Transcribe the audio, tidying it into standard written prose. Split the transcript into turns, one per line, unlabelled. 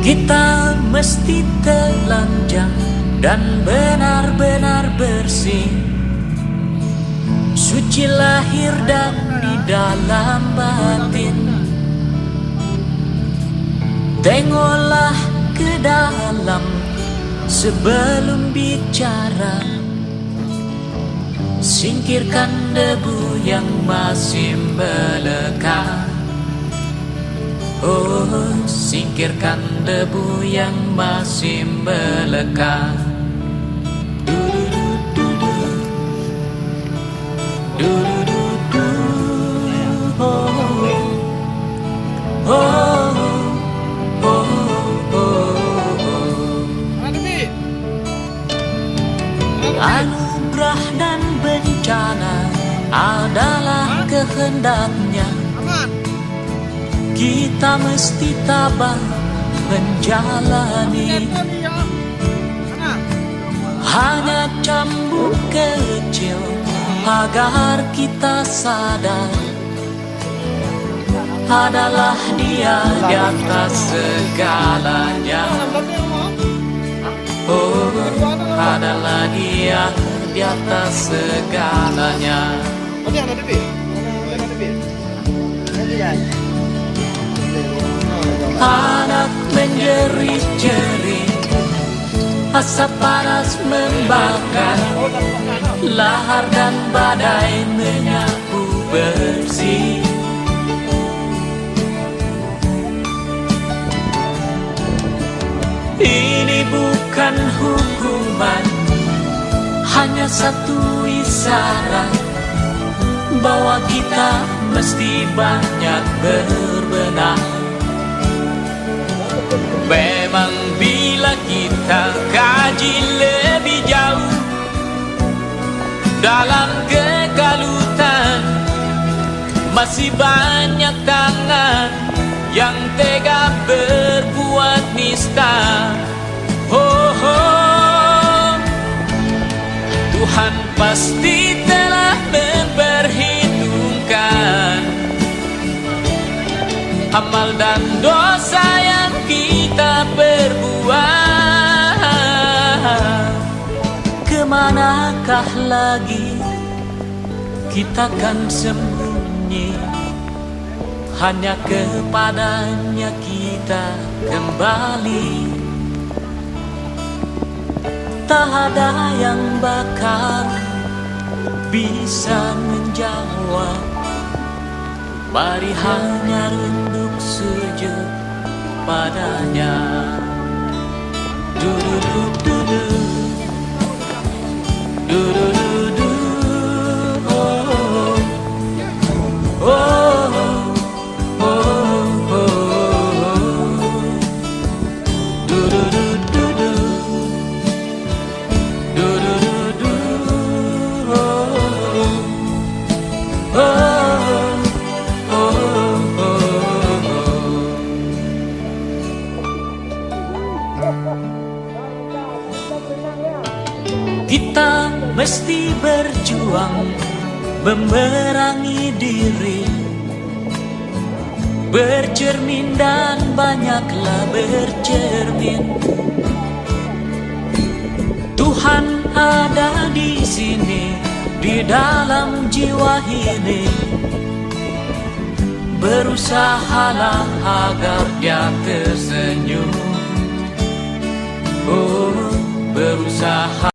Kita mesti telanjang dan benar-benar bersih, suci lahir dan di dalam batin. Tengoklah ke dalam sebelum bicara, singkirkan debu yang masih melekat. Oh, singkirkan debu yang masih melekat. Anugerah dan bencana adalah kehendaknya. Kita mesti tabah menjalani. Hanya cambuk kecil agar kita sadar, adalah Dia di atas segalanya. Oh, adalah Dia di atas segalanya. Anak menjerit-jerit, asap panas membakar, lahar dan badai menyapu bersih. Ini bukan hukuman, hanya satu isyarat bahwa kita mesti banyak berbenah. Memang bila kita kaji lebih jauh dalam kekalutan, masih banyak tangan yang tega berbuat nista. Oh, oh, Tuhan pasti telah memperhitungkan amal dan dosa yang kita perbuat. Kemanakah lagi kita kan sembunyi? Hanya kepadanya kita kembali. Tak ada yang bakal bisa menjawab. Mari hanya runduk sujud padanya. Du-du-du-du-du, du-du-du-du, oh, oh, oh, oh, oh, du-du-du-du-du, du-du-du-du, oh, oh. Kita mesti berjuang memerangi diri, bercermin dan banyaklah bercermin. Tuhan ada di sini, di dalam jiwa ini. Berusahalah agar Dia tersenyum. Oh, berusaha